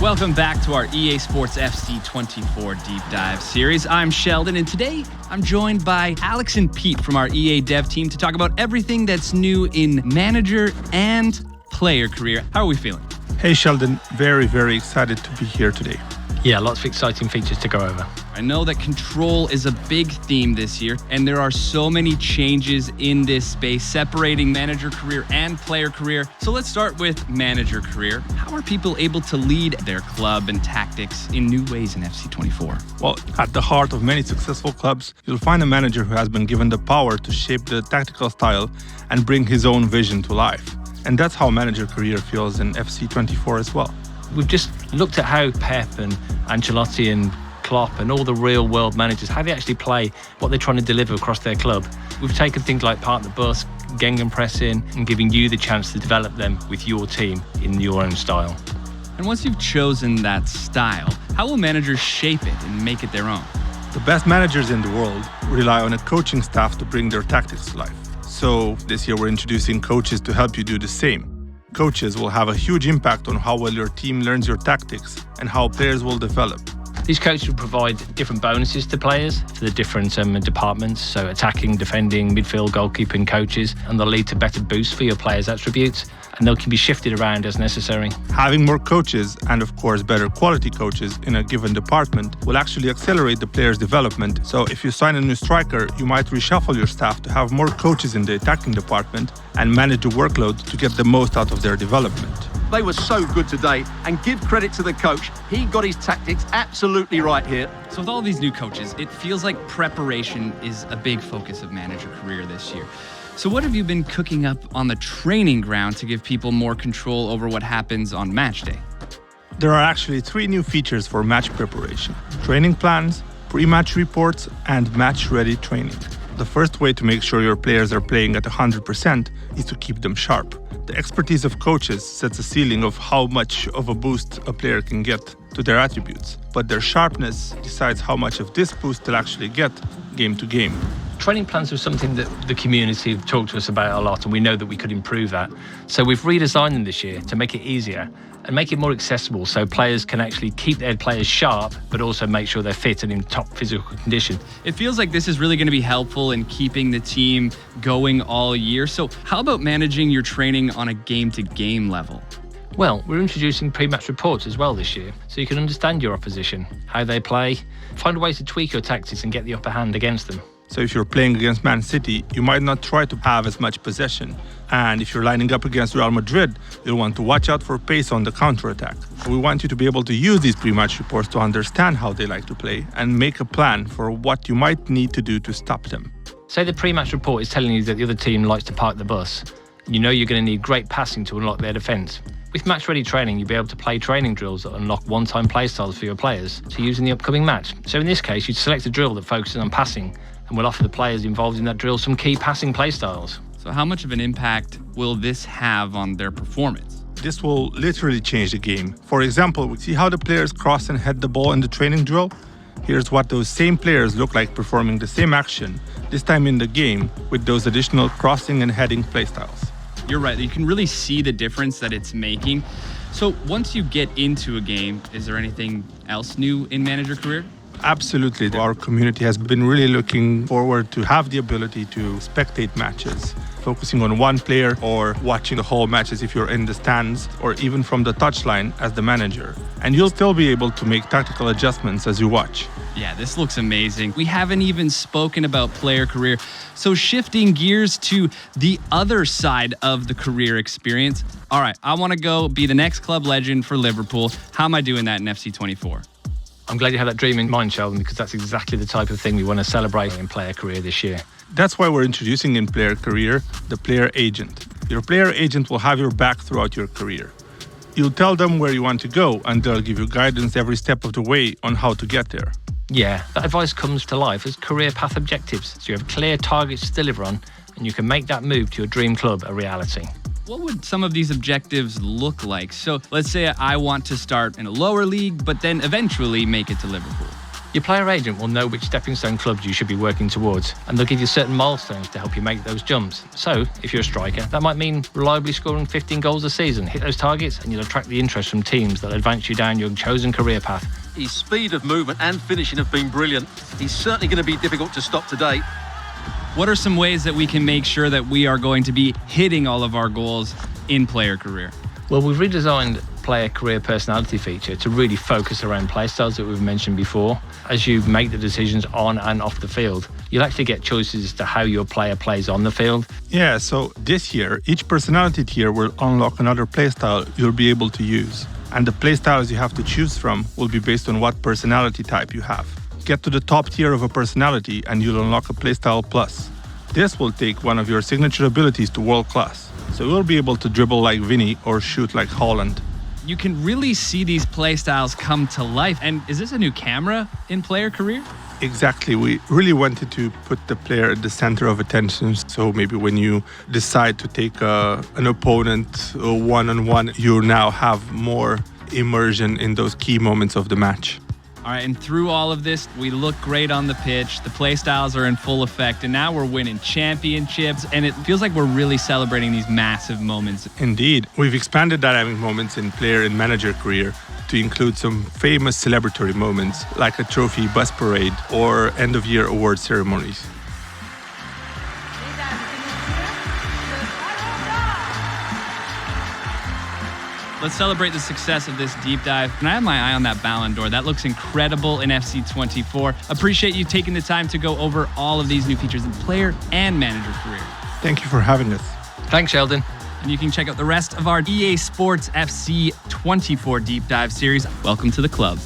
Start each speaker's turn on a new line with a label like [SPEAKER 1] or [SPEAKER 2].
[SPEAKER 1] Welcome back to our EA Sports FC 24 Deep Dive series. I'm Sheldon, and today I'm joined by Alex and Pete from our EA Dev team to talk about everything that's new in manager and player career. How are we feeling?
[SPEAKER 2] Hey Sheldon, very excited to be here today.
[SPEAKER 3] Yeah, lots of exciting features to go over.
[SPEAKER 1] I know that control is a big theme this year, and there are so many changes in this space, separating manager career and player career. So let's start with manager career. How are people able to lead their club and tactics in new ways in FC 24?
[SPEAKER 2] Well, at the heart of many successful clubs, you'll find a manager who has been given the power to shape the tactical style and bring his own vision to life. And that's how manager career feels in FC 24 as well.
[SPEAKER 3] We've just looked at how Pep and Ancelotti and Klopp and all the real world managers, how they actually play, what they're trying to deliver across their club. We've taken things like park the bus, gegenpressing, and giving you the chance to develop them with your team in your own style.
[SPEAKER 1] And once you've chosen that style, how will managers shape it and make it their own?
[SPEAKER 2] The best managers in the world rely on a coaching staff to bring their tactics to life. So this year we're introducing coaches to help you do the same. Coaches will have a huge impact on how well your team learns your tactics and how players will develop.
[SPEAKER 3] These coaches will provide different bonuses to players for the different departments, so attacking, defending, midfield, goalkeeping coaches, and they'll lead to better boosts for your players' attributes, and they can be shifted around as necessary.
[SPEAKER 2] Having more coaches, and of course better quality coaches in a given department, will actually accelerate the player's development. So if you sign a new striker, you might reshuffle your staff to have more coaches in the attacking department and manage the workload to get the most out of their development.
[SPEAKER 4] They were so good today, and give credit to the coach. He got his tactics absolutely right here.
[SPEAKER 1] So with all these new coaches, it feels like preparation is a big focus of manager career this year. So what have you been cooking up on the training ground to give people more control over what happens on match day?
[SPEAKER 2] There are actually 3 new features for match preparation: training plans, pre-match reports, and match-ready training. The first way to make sure your players are playing at 100% is to keep them sharp. The expertise of coaches sets a ceiling of how much of a boost a player can get to their attributes, but their sharpness decides how much of this boost they'll actually get game to game.
[SPEAKER 3] Training plans are something that the community have talked to us about a lot, and we know that we could improve that. So we've redesigned them this year to make it easier and make it more accessible so players can actually keep their players sharp, but also make sure they're fit and in top physical condition.
[SPEAKER 1] It feels like this is really going to be helpful in keeping the team going all year. So how about managing your training on a game-to-game level?
[SPEAKER 3] Well, we're introducing pre-match reports as well this year, so you can understand your opposition, how they play, find ways to tweak your tactics and get the upper hand against them.
[SPEAKER 2] So if you're playing against Man City, you might not try to have as much possession. And if you're lining up against Real Madrid, you'll want to watch out for pace on the counter-attack. So we want you to be able to use these pre-match reports to understand how they like to play and make a plan for what you might need to do to stop them.
[SPEAKER 3] Say the pre-match report is telling you that the other team likes to park the bus. You know you're going to need great passing to unlock their defence. With match-ready training, you'll be able to play training drills that unlock one-time play styles for your players to use in the upcoming match. So in this case, you'd select a drill that focuses on passing and will offer the players involved in that drill some key passing play styles.
[SPEAKER 1] So how much of an impact will this have on their performance?
[SPEAKER 2] This will literally change the game. For example, we see how the players cross and head the ball in the training drill. Here's what those same players look like performing the same action, this time in the game, with those additional crossing and heading play styles.
[SPEAKER 1] You're right, you can really see the difference that it's making. So once you get into a game, is there anything else new in manager career?
[SPEAKER 2] Absolutely. Our community has been really looking forward to have the ability to spectate matches, focusing on one player or watching the whole matches if you're in the stands or even from the touchline as the manager. And you'll still be able to make tactical adjustments as you watch.
[SPEAKER 1] Yeah, this looks amazing. We haven't even spoken about player career. So shifting gears to the other side of the career experience. All right, I want to go be the next club legend for Liverpool. How am I doing that in FC 24?
[SPEAKER 3] I'm glad you had that dream in mind, Sheldon, because that's exactly the type of thing we want to celebrate in player career this year.
[SPEAKER 2] That's why we're introducing in player career the player agent. Your player agent will have your back throughout your career. You'll tell them where you want to go, and they'll give you guidance every step of the way on how to get there.
[SPEAKER 3] Yeah, that advice comes to life as career path objectives, so you have clear targets to deliver on, and you can make that move to your dream club a reality.
[SPEAKER 1] What would some of these objectives look like? So let's say I want to start in a lower league, but then eventually make it to Liverpool.
[SPEAKER 3] Your player agent will know which stepping stone clubs you should be working towards, and they'll give you certain milestones to help you make those jumps. So, if you're a striker, that might mean reliably scoring 15 goals a season. Hit those targets and you'll attract the interest from teams that advance you down your chosen career path.
[SPEAKER 4] His speed of movement and finishing have been brilliant. He's certainly going to be difficult to stop today.
[SPEAKER 1] What are some ways that we can make sure that we are going to be hitting all of our goals in player career?
[SPEAKER 3] Well, we've redesigned player career personality feature to really focus around play styles that we've mentioned before. As you make the decisions on and off the field, you'll actually get choices as to how your player plays on the field.
[SPEAKER 2] Yeah, so this year, each personality tier will unlock another playstyle you'll be able to use. And the playstyles you have to choose from will be based on what personality type you have. Get to the top tier of a personality and you'll unlock a playstyle plus. This will take one of your signature abilities to world class. So you'll be able to dribble like Vinny or shoot like Haaland.
[SPEAKER 1] You can really see these playstyles come to life. And is this a new camera in player career?
[SPEAKER 2] Exactly. We really wanted to put the player at the center of attention. So maybe when you decide to take an opponent one-on-one, you now have more immersion in those key moments of the match.
[SPEAKER 1] All right, and through all of this, we look great on the pitch. The play styles are in full effect, and now we're winning championships, and it feels like we're really celebrating these massive moments.
[SPEAKER 2] Indeed. We've expanded dynamic moments in player and manager career to include some famous celebratory moments, like a trophy bus parade or end-of-year award ceremonies.
[SPEAKER 1] Let's celebrate the success of this deep dive. And I have my eye on that Ballon d'Or. That looks incredible in FC24. Appreciate you taking the time to go over all of these new features in player and manager career.
[SPEAKER 2] Thank you for having us.
[SPEAKER 3] Thanks, Sheldon.
[SPEAKER 1] And you can check out the rest of our EA Sports FC 24 deep dive series. Welcome to the club.